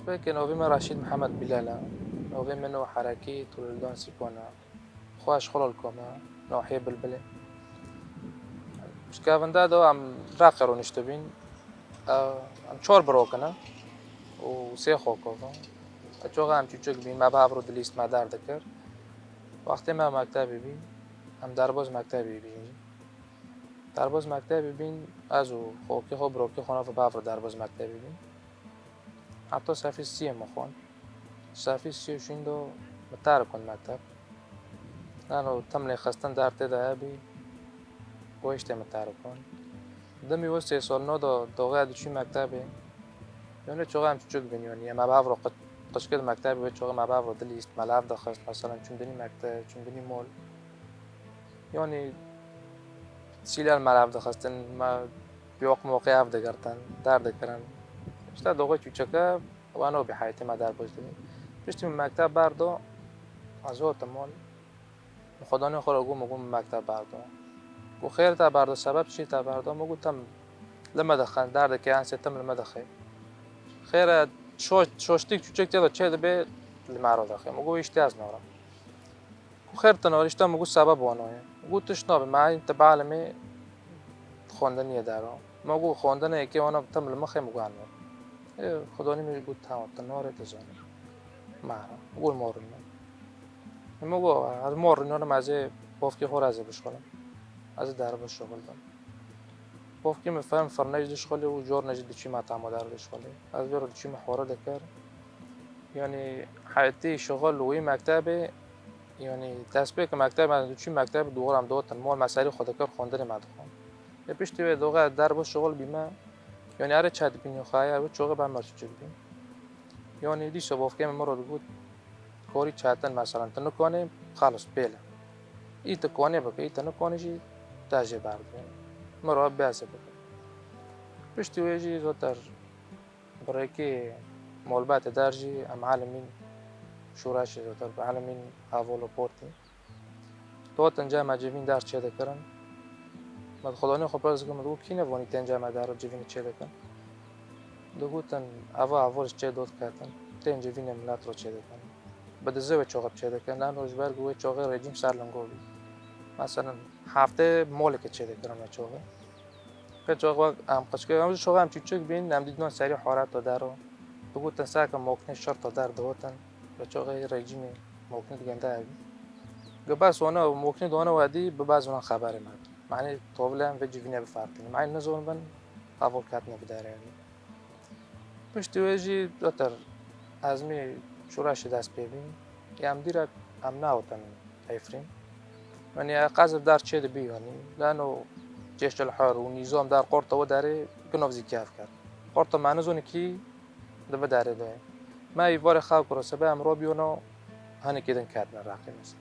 دەستپێ کەنەوەی ڕاشید محەممەد بیلالە نۆڤێ منەوە حرەکی تولدان سیپۆنە خوش خڵل کۆمە ناحێ بلبلێ شکاڤندادەوە ئەم ڕاقەڕۆنیشتە بین ئەم چۆر بڕۆکەنە و سێ خۆکۆڤە چۆغا ئەم چوچک بین ما بابڕۆ دلیست مادار دەکرد وەختێ ما مەکتەبی بین ئەم داربۆز مەکتەبی بینی داربۆز مەکتەبی بین ئەز و خۆکی خۆ بڕۆکی خۆنەوە بابڕۆ داربۆز مەکتەبی بین حتی صافی سیه مخون صافی سی و شیندو متار کن مکتب نانو تملی خستن در تدا ابی ویشت متار کن دمی وسته سال نو دو غاد چی مکتبه یعنی چوغا هم چوک بینیونی ما بعرف قشکد مکتبی و چوغا ما بعرف دلیست ملعب دخست مثلا چون دنی مکتب چون دنی مول یعنی سیلال ملعب دخستن ما بیوق موقع افده کردن درد کردن اشتا دوغه چوچکه وانو به حیاتی ما در باشدیم پشتی مکتب بردو از او تمال خدا نخوره گم مکتب بردو گو خیر تا بردو سبب چی تا بردو مگو تم لما دخل درد که انسه تم لما دخل خیر شوشتیک چوچک تیدا چه دبی لمارو دخل مگو ایشتی از نورا گو خیر تنوریشتا مگو سبب وانوه گو تشنابه ما این تبعالمی خوندنیه دارو مگو خوندنه که وانا تم لمخه مگو انور خدا نمیشه بود تنواره تزانی مارا گول مورنه مگو از مورنه رو مزه بافکی خور ازه بشخالم از در بشخال دم بافکی مفهم فرنج دشخاله و جور نجد چی مطعم دار دشخاله از جور چی محوره دکر یعنی حیاتی شغل وی مکتبه یعنی تسبیح که مکتب من چی مکتب دوغرم دوتن مال مسائل خودکار خوندن مدخون یه پشتی به دوغه در بش شغل بیمه یعنی هر چند بینی خواهی و چوغه به مرچ چک بین یعنی دی شباف که مرا رو بود کاری چهتن مثلا تنکانه خلاص بیله ای تکانه بکه ای تنکانه جی تاجه برده مرا بیاسه بکه پشتی ویجی زودتر برای که مولبات درجی ام عالمین شورش زودتر به عالمین هاولو پورتی تو تنجا مجبین در چه دکرن مد خدا نه خبر از گم دو کی نوانی تنجا مدار جوین چه دکن دوگوتن اولش چه دوت کردن تنجا وین ملت رو چه دکن بعد زو چوغب چه دکن نه روزبر گوی چوغه رژیم سرلنگولی مثلا هفته مالک چه دکن چوغه که چوغه ام قشکه ام چوغه ام چوچک بین نم دیدن سری حالت دارو دوگوتن ساک موکن شرط دار دوتن و چوغه رژیم موکن گنده ای گباس وانا موکن دونه وادی به بعض اون خبر مد معنی طولم و جوینه بفرقینه معنی نزون بن قبول کردن بداره یعنی پشتی ویجی دوتر ازمی شورش دست ببین یم دیرک ام ناوتن ایفرین یعنی قذف در چه دبی یعنی لانو جيش الحر ونظام دار قرطة وداري كنوف زي كيف كان قرطة مع نزون كي دب داري ده ما يبغى خاك ورسبة أم روبيونو هني كده كاتنا راقي مثلا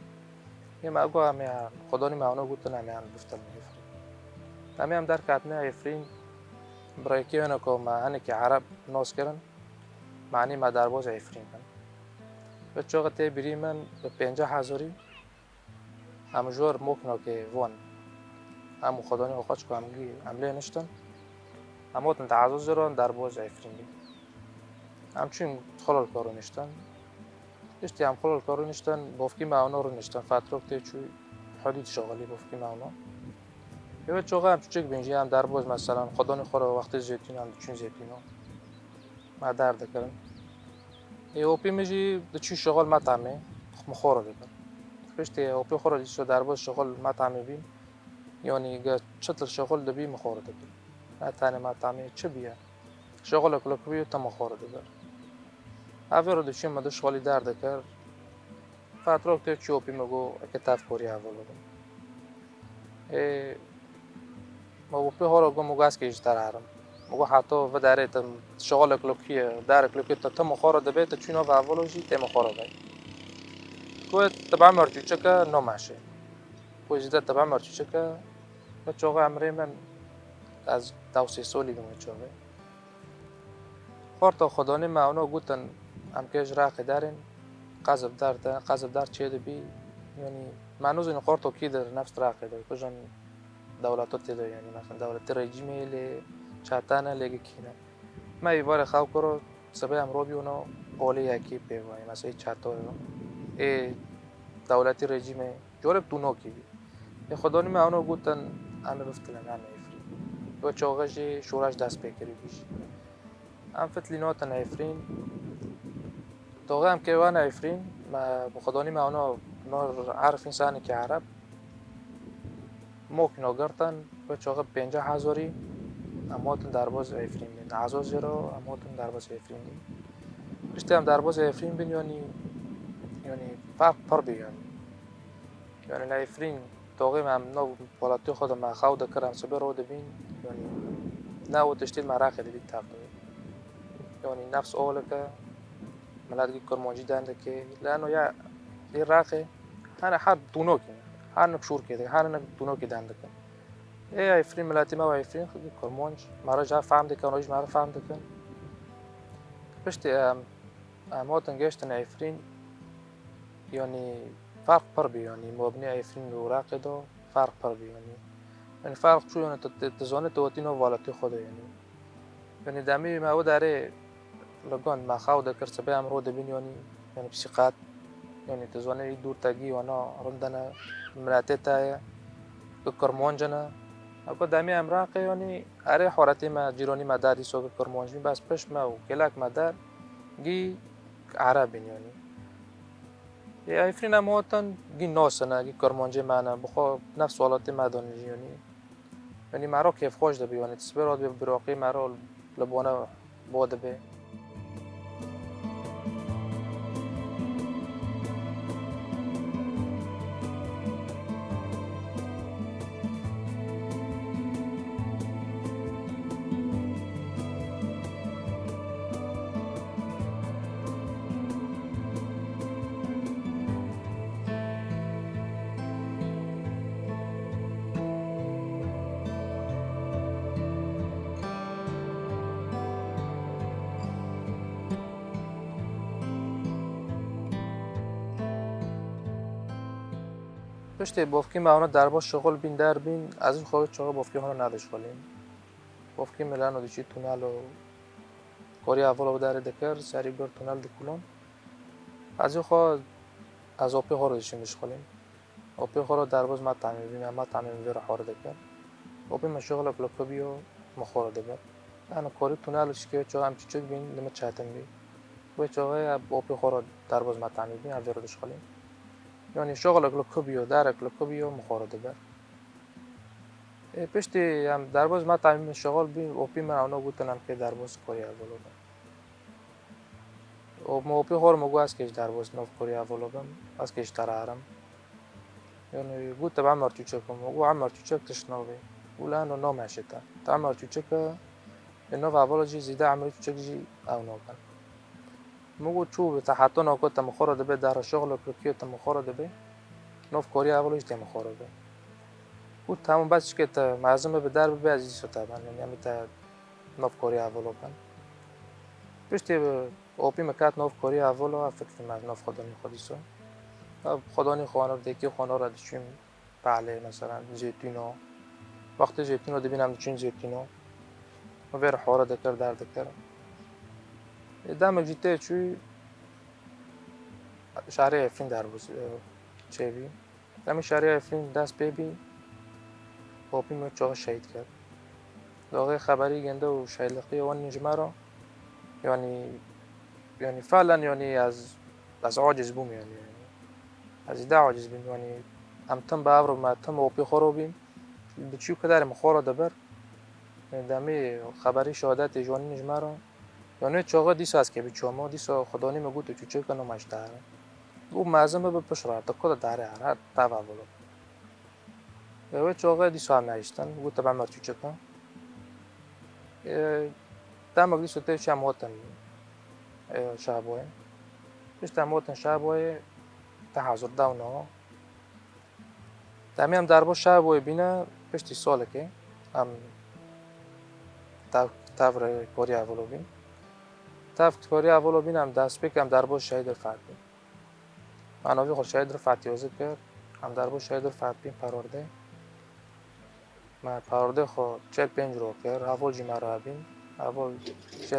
يما أقوى أمي خدوني معونه قلت أنا أمي بفتل يفرين أمي أم دار كاتنا يفرين برايكي هنا كو ما هني كعرب ناس كرن معني ما داربوز يفرين كان بتشوغتي بريمن ببنجا حزوري أم جور ممكن كي وان همو خدانی و خودش که عمله نشتن همو تن تعزز جران در باز عفرینی همچون خلال کارو نشتن اشتی هم خلال کارو نشتن بافکی معاونا رو نشتن فترکتی چوی حدود شغالی بافکی معاونا یه چوغه هم چوچک بینجی هم در باز مثلا خدانی خوره وقتی زیتون هم چون زیتونو ما درد کرن یه اوپی میجی دچون شغال مطعمه مخوره دیگر اشتی اوپی خوره دیشو در باز شغال مطعمه بین يعني قا شطل شغل دبي مخورة دبر لا تاني ما تعمي تشبيه شغل كل كبير تم مخورة دبر عفير دشين ما دش شغلي دار دكر فاتروك تشوبي مجو كتاب كوريا فلودم ما وفي هورا جو مجاز كيش ترارم مجو حتى وداره تم شغل كل كبير دار كل كبير تم مخورة دبر تشينو فافولوجي تم مخورة دبر كويت طبعا مرتشكا نو ماشي كويت طبعا مرتشكا بچه‌ها عمری من از 2 سالی دم چه‌ها خورد خدانی معنا گفتن ام کهش راق دارن قذف دار چه دبی یعنی منوز این خورد کی در نفس راق داره کجان دولتات داره یعنی مثلا دولت رژیمی ل چاتانه لگه کینه ما یوار خاو کرد سبب امروز بیونو اولی یکی پیوای مثلا چطور ای دولتی رژیم جورب دونو کی بی خدا نمی آنو گوتن همه بفتلن همه افرین و چاقش شورش دست بکری بیش هم فتلینات نفرین توقع هم که وان افرین ما بخدا نمی آنو عارف انسانی که عرب موک نگرتن و چاقه 50,000 اماتن درباز افرین بین عزاز را اماتن درباز افرین بین رشته هم درباز افرین بین یعنی فرق پر بیان یعنی نفرین توقع هم نو پلاتی خود ما خود کردم سبب رو دبین یعنی نه و تشتیل مراقه دیدی تقریبا یعنی نفس اول که ملادی کرمانجی دنده که لانه یا این راقه هر دونو که هر نکشور که هر نک دونو که دنده که ای افرین ملاتی ما و افرین خودی کرمانج مرا جا فهم دکن رویش مرا فهم دکن پشت اماتن گشتن افرین یعنی فرق پر بی یعنی مبنی افرین و راقه دو فرق پر بی یعنی فرق شو یعنی تزانه توتی نو والتی خوده یعنی دمی ما او داره لگان ما خواهد کرد سبب امرو دبین یعنی بسیقات یعنی تزانه دور تاگی و نا رندنا ملاتی تایه کرمانجنا اگه دمی امراقه یعنی اره حورتی ما جیرانی مداری سو کرمانجی بس پش ما و کلاک مدار گی عربین یعنی افرین اموتن گی ناسنه گی کرمانجی معنا بخو نفس والاتی مدانی یعنی مرا کیف خوش دبی یعنی تصویرات به براقی مرا لبانه باده به پشت بافکی ما اونا درباز شغل بین در بین از این خواهد چاقه بافکی هانا نداشتیم بافکی ملان و دیچی تونل و کاری اول داره دکر سری بر تونل دکولان از این خواهد از آپی ها رو دیشیم بشخالیم آپی ها رو درباز ما تعمیم بیم ما تعمیم بیر حار دکر آپی ما شغل کلکو بیو مخور دکر انا کاری تونل و چکه چاقه هم چیچک بین لما چهتم بی و چاقه آپی ها رو درباز ما تعمیم بیم اوی رو دشخالیم یعنی شغل کلکو بیو داره کلکو بیو مخور دکر پشتی هم درباز ما تعمیم شغل بیم آپی من اونا گوتنم که درباز کاری اول و ما آپی ها رو مگو از کش درباز نوف کاری اول از کش ترارم یعنی گوت تبع عمر چوچکم مگو عمر چوچک تشناوی ولا انه نو ماشيتا تعمر چوچک انه اول جی زیده عمر چوچک جی او نو کن مگو چوب تحتون او کت مخورد به در شغل کلکیت مخورد به نوف کاری اول جی مخورد به و تمام بس که تا معظم به در به عزیز شده یعنی تا نوف کاری اول کن پشتی اوپی مکات نوف کاری اول فکر ما نوف خدانی خودیسو خدانی خوانر دیگه خوانر را دشیم بله مثلا زیتونو وقتی زیتونو دبینم چین زیتونو و بر حوار دکر در دکر دام جیته چوی شهر افرین در بود چه بی دام شهر افرین دست ببی اوپی می چاق شهید کرد داغه خبری گنده و شایلقی وان نجمه را یعنی فعلا یعنی از عاجز بوم یعنی از ایده عاجز بیم یعنی امتن به ابرو ما تم اوپی خورو بیم بچیو کدار مخورا دبر دمی خبری شهادت جوانی نجمه را یعنی چاقه دیسا از که بچو ما دیسا خدانی مگو تو چوچه کنو مشتاره او معظم به پشرا تا کد داره هر تا ولو و چاقه دیسا هم نایشتن گو تبع مر چوچه کن دم دیسا ته چم هاتن شابوه پیش دم هاتن شابوه تا حاضر داونو دمی هم دربا شابوه بینه پشتی ساله که هم تاور کاری اولو بین تاف کاری اولو بینم دست بکم دربا شهید رفعت بین معنوی خود شهید رفعت یازه کرد هم دربا شهید رفعت بین پرورده من پرورده خود 45 رو کرد اول جی مرا بین اول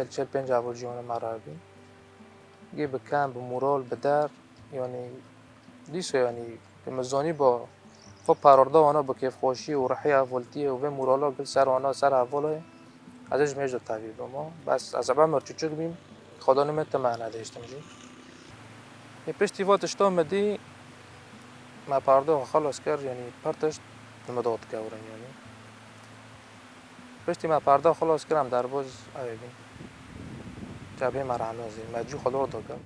چل پنج اول جوان مرا بین گی بکن به مورال بدر یعنی دیسه یعنی که مزانی با خب پرارده آنها با کیف خوشی و رحی اولتیه و به مورالا گل سر آنها سر اوله ازش میجد طبیب ما بس از اول مرچوچک بیم خدا نمیت معنی داشتم جی یه پشتی واتش تو مدی ما پرده خلاص کرد یعنی پرتش نمداد کورن یعنی پشتی ما پرده خلاص کردم در باز بین جبهه مرعنازی مجو خدا رو کرد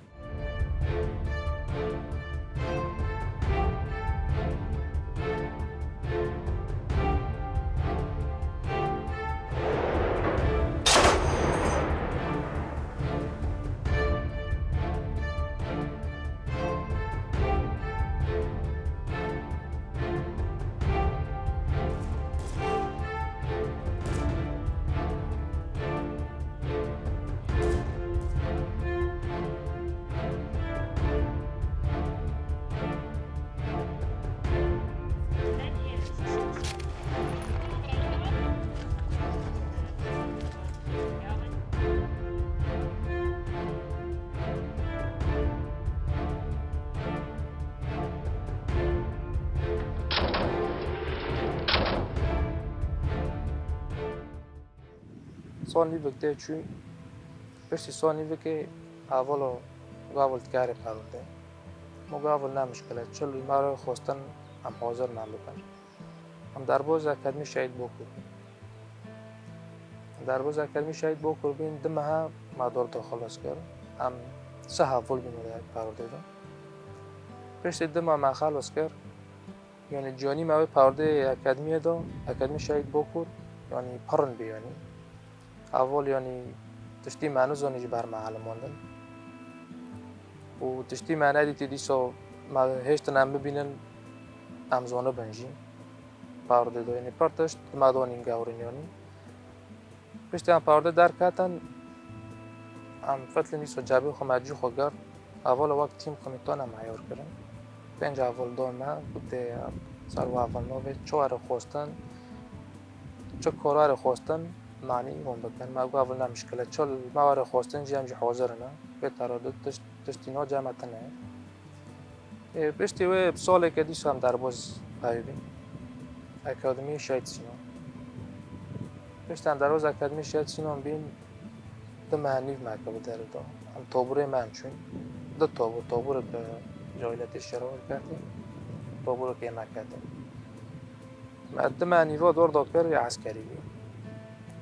سال نیوکته چی پشتی سال نیوکه اولا قابل کاری پرونده ما قابل نمشکله چلو مرا خواستن هم حاضر نبودن هم در باز اکادمی شهید بکربین در باز اکادمی شهید بکربین دم ها مدار خلاص کرد هم سه حول بینو در پرونده دارم پشتی دم ها خلاص کرد یعنی جانی موی پرونده اکادمی دا اکادمی شهید بکر یعنی پرن بی یعنی اول یعنی تشتی معنی زنیج بر محل ماندن و تشتی معنی دیتی دیسا ما هشت نم ببینن امزانه بنجین پارده دو یعنی پرتشت مدانین گورن یعنی پشتی هم پارده در کتن هم فتل نیسا جابه خو مجو خو گر اول وقت تیم کمیتان هم عیار کردن پنج اول دو ما بوده سر و اول نوه چوار خواستن چه کارار خواستن معنی اون بکن ما قابل نمشکله چل موارد خواستن جام جو حاضر نه به ترادد تشتینا جامعه نه بشتی و سال که دیش هم در باز پایبین اکادمی شهید سینا بشتن در باز اکادمی شهید سینا بین دو معنیف مکتب در دا هم تابوره من چون دو تابور به جایلت شرار کردیم تابور که نکردیم دو معنیفا دور دکتر یا عسکری بیم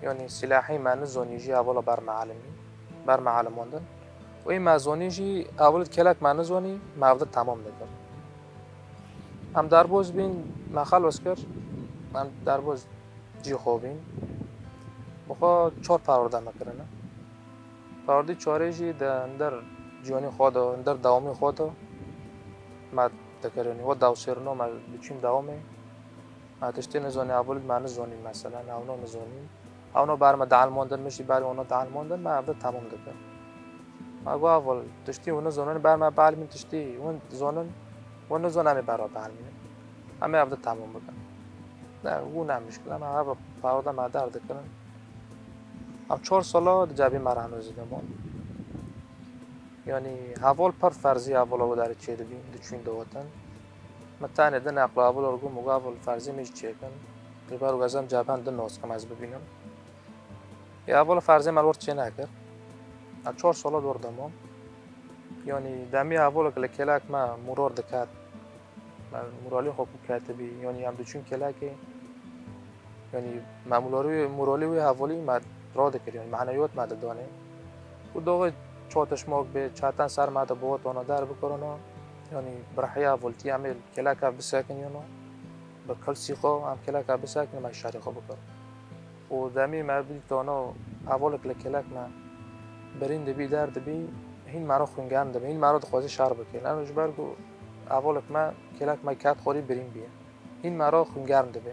یعنی سلاحی معنی زونیجی اولا بر معلم ماندن و این مزونیجی اول کلک معنی زونی موضوع تمام دکر هم در باز بین مخلص کرد هم در باز جی خوابین بخوا چهار پرورده مکرنه پرورده چهاره جی در جوانی خود در دوامی خود ما دکرنی و داوسرنو ما بچیم دوامی ما تشتی نزونی اول معنی زونی مثلا اونا نزونی اونا بر ما دعال ماندن میشی برای اونا دعال ماندن ما عبد تمام دکر ما گو اول تشتی اونا زونن بر ما بعلمین تشتی اون زونن اون زون همه برای بعلمین همه عبد تمام بکن نه اون هم مشکل ما هر پرواده ما در دکرن هم 4 ساله جابی مرانوزی دمان یعنی اول پر فرضی اول او در چه دبیم دچین دواتن متن دن اقل اول ارگو مقابل فرضی میش چیکن دیگر گذام جابن دن نوز کم از ببینم یا اول فرضی مالورد چه نکرد 4 ساله دور دمام یعنی دمی اول کلک ما مرور دکات مورالی خوب کاتبی یعنی هم دچین کلاکی یعنی مورالی و حوالی ما را دکرد یعنی معنیات ما دادنه و دوغ چاتش موق به چاتن سر ما دبوت آن در بکرنا یعنی برحیا ولتی عمل کلاک بساکن یعنی با کل سیخو هم کلاک بساکن ما شاری خوب بکر و دمی ما بیت آنها اول کلاک ما برین دبی در دبی هین مرا خونگان دبی هین مرا دخوازی شار بکن لانه جبرگو اول ما کلاک ما کات خوری برین بیه هین مرا خونگان دبی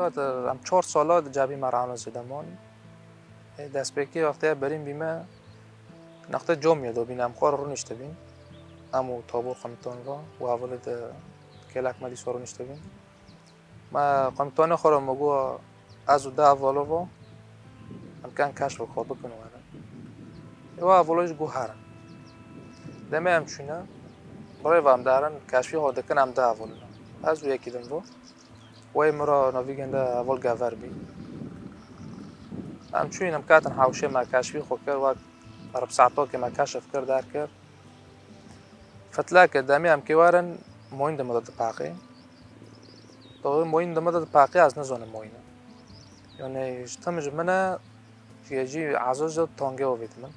داد ام 4 ساله جابی مرانو زدمان دست بکی وقتی بریم بیمه نقطه جمعه دو بینم خور رو نشته بین امو تابور قمتان را و اولد کلک مدی سورو نشته بین ما قمتان خورم مگو از ده اولو با امکان کشف خواب بکنم و اولوش گو هرن دمه هم چونه برای وام دارن کشفی ها دکن هم ده اولو از یکی دم با وای مرا نویگنده اول گاور بی هم چون هم کاتن حوشه ما کشفی خو کرد و رب ساعتا که ما کشف کرد در کرد فتلا که دمی هم که وارن موین دم داد پاقی تو موین دم داد پاقی از نزون موینه یعنی اجتماع منه فيجي عزوز تانجه وفيت من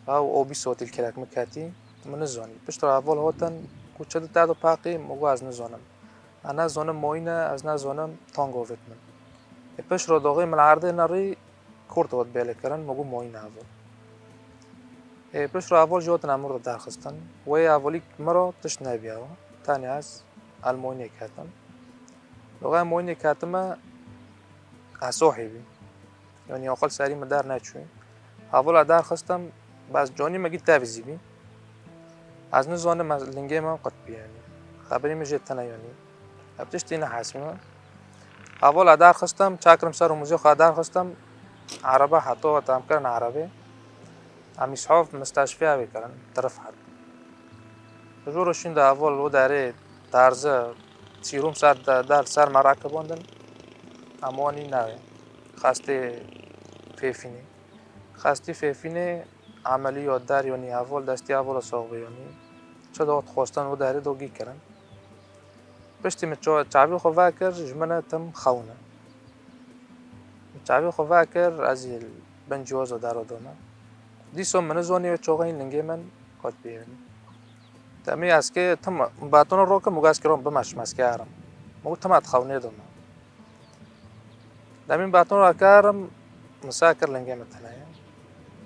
أو بي صوت الكلاك مكاتي من الزوني بشتر أول هوتن كوتشد تعدو باقي مو از نزونم أنا زونم موينة از نزونم تانجه وفيت من بشتر داغي من العرض نري كورت ود بالي كرن مو موينة أول بشتر أول جوتن أمر دارخستن ويا أولي مرة تشنا بيها تاني از الموينة كاتم لغاية موينة كاتمه أسوحي بي يعني أقل سري مدار نشوي أول دار خستم بس جوني ما جيت تافزي بي از نزانه ما لنجي ما قد بي يعني خبري مجيت تنا يعني ابتشتينا حاسمه أول دار خستم شاكرم سر وموزيق دار خستم عربة حطوها تام كرن عربي عم يصحف مستشفى أبي كرن طرف حد جورشين ده أول وداري تارزه سيروم سر دار سر مراكبوندن أمواني ناوي خاستی فیفینه عملیات در یعنی اول دستی اول ساقه یعنی چه داد خواستن و داره دوگی کردن پشتی من چابی خواه کر جمنه تم خونه چابی خواه کر از بنجواز دار و دونه دیسو من زونی و چوغه این لنگه من قد بیانی تمی از که تم باتون رو که مگاز کرم بمش مسکرم مگو تم ات خونه دومه دمین باتون رو کارم مساكر لنجي متنايا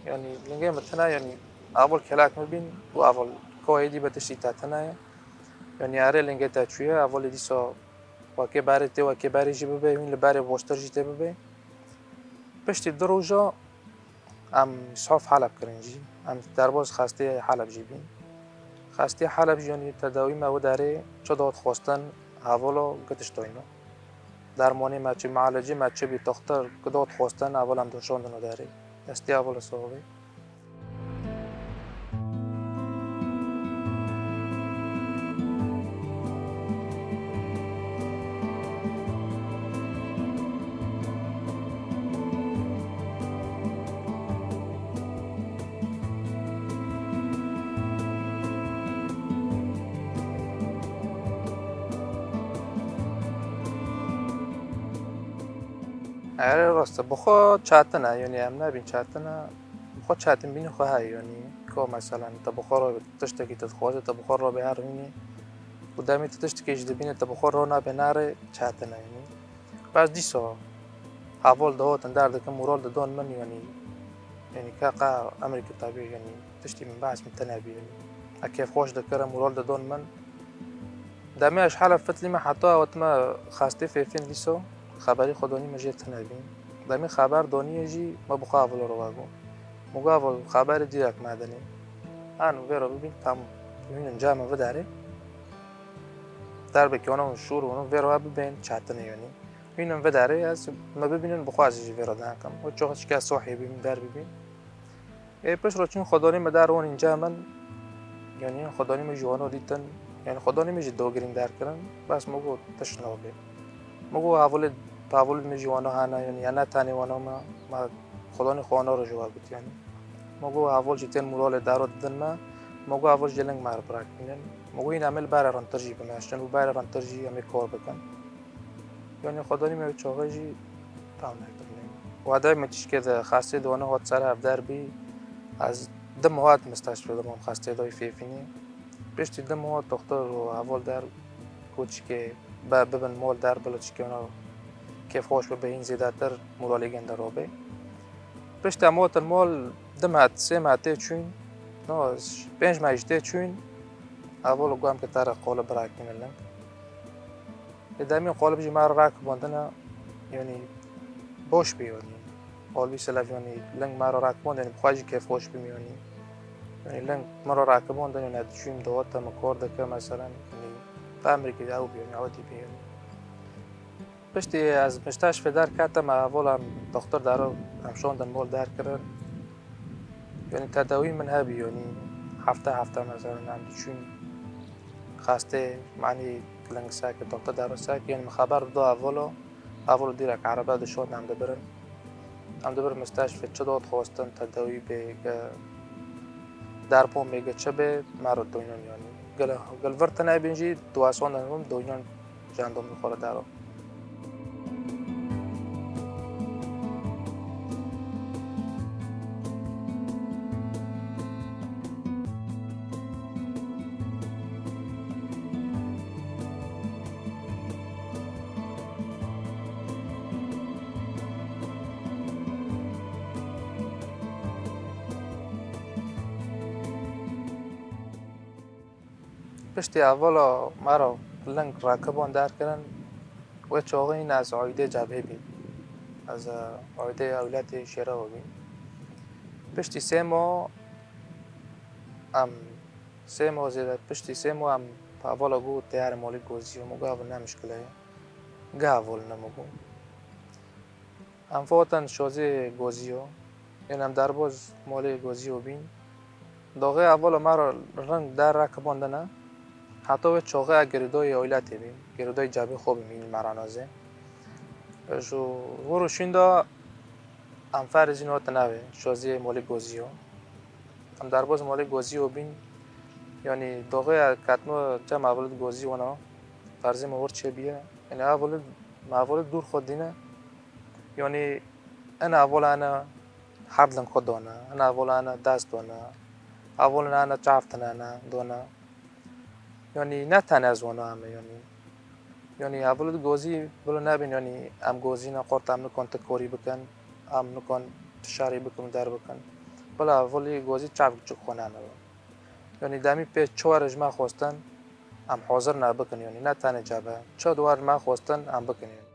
يعني لنجي متنايا يعني أول كلاك مبين وأول كويدي بتشتي تاتنايا يعني أري لنجي تاتشوية أول دي سو وكباري تي وكباري جيب بي من لباري بوستر جيت بي بشتي دروجة أم صحف حلب كرنجي أم دربوز خاستي حلب جيبين خاستي حلب يعني تداوي ما وداري شدود خواستن أولو قتشتوينو درمانی مچی معالجه مچی بی دکتر کدوت خواستن اول هم دنشاندن داری دستی اول سوابی آره راسته بخو چاتنه یعنی هم نبین چاتنه بخو چاتن بینی خواهی یعنی که مثلا تبخور رو تشتکی تدخوازه تبخور رو به هر وینی و دمی تشتکی جد بینی تبخور رو نبیناره چاتنه یعنی بعد دیسا اول دهاتن درد که مورال دادن من یعنی که قا امریکا طبیعی یعنی تشتی من بحث متنابی یعنی اکیف خوش دکره مورال دادن من دمی اش حالا فتلی ما حتی وقت ما خاسته فیفین دیسا خبری خودانی مجید نبین دمی خبر دانی جی ما بخواه اول رو واگم مگه اول خبر دیرک مدنی آن ویرا ببین تام ببین جامعه و داره در بکیانم شور و اون ویرا ببین چاتنه یعنی ببینم و داره از ما ببینن بخواه ازش ویرا دانکم و چه که صحیح ببین در ببین پس رو چون خودانی مدار اون اینجا من یعنی خودانی مجوانو دیتن یعنی خودانی مجید دوگرین در کردن بس مگو تشنابه مگو اول میجوانا هانا یعنی نه تانی وانا ما خدانی خوانا رو جواب بود یعنی مگو اول جتن مولال دارو دادن مگو اول جلنگ مار براک بینن مگو این عمل بار رانترجی بمشتن و بار رانترجی همی کار بکن یعنی خدانی می چاقی تام نکردن و عدای متیش که خاصه دونه هات سر هفدر بی از دم هات مستشفى دم خاصه دای فیفینی پشت دم هات دکتر و اول در کوچ که ببن مول در بلوچ که اونا کیف خوش به این زیادتر مولالی گنده رو به پشت اموت المول دم سه ماته چون نه 5 ماجته چون اول گوام که تر قول براک میلن ادامی قول بجی مار راک بوندنا یعنی باش بیانی آلوی سلاف یعنی لنگ مرا راکبان یعنی بخواهی که فوش بیمیانی یعنی لنگ مرا راکبان دنیا ندشویم دوات مکار دکه مثلا یعنی فهمی که او بیانی عادی بیانی پشتی از مستشفى در کتم اول هم دکتر دارو همشون مول در کردن یعنی تداوی من هبی یعنی هفته مثلا ندشویم خاسته معنی لنگ ساک دکتر دارو ساک یعنی خبر دو اولو دیرک عربه دشون هم دبر مستشفى چه داد خواستن تداوی به در پوم میگه چه به مرد دوینان یعنی گل ورت نبینجی دواسان هم دوینان جاندوم میخوره دارو پشتی اولا مرا لنگ راکبان در کردن و چاقه این از عایده جبهه بید از عایده اولت شیره بید پشتی 3 ماه زیده پشتی 3 ماه هم اولا گو تیار مالی گوزی و مگه اول نمشکله گه اول نمگو هم فوتن شازه گوزی و این هم در باز مالی گوزی و بین داغه اولا مرا رنگ در راکبان دنه حتی و چاقه گردای آیلتی بیم گردای جبه خوب این مرانازه شو ورو شیندا هم فرزی نوات نوه شازی مالی گوزی ها هم در باز مالی گوزی و بین یعنی داغه کتنو جمع اولد گوزی و نا فرزی مور چه بیه یعنی اولد دور خود دینه یعنی انا انا حد لن خود دانه انا دست دانه انا چافتنه دانه یعنی نه تنه از وانا همه یعنی اول گوزی بلو نبین یعنی ام گوزی نه قرط ام نکن تکوری بکن ام نکن تشاری بکن در بکن بلا اولی گوزی چاپ چک خونه نه یعنی دمی پیش چوارج ما خواستن ام حاضر نه بکن یعنی نه تنه جبه چه دوار ما خواستن ام بکن یعنی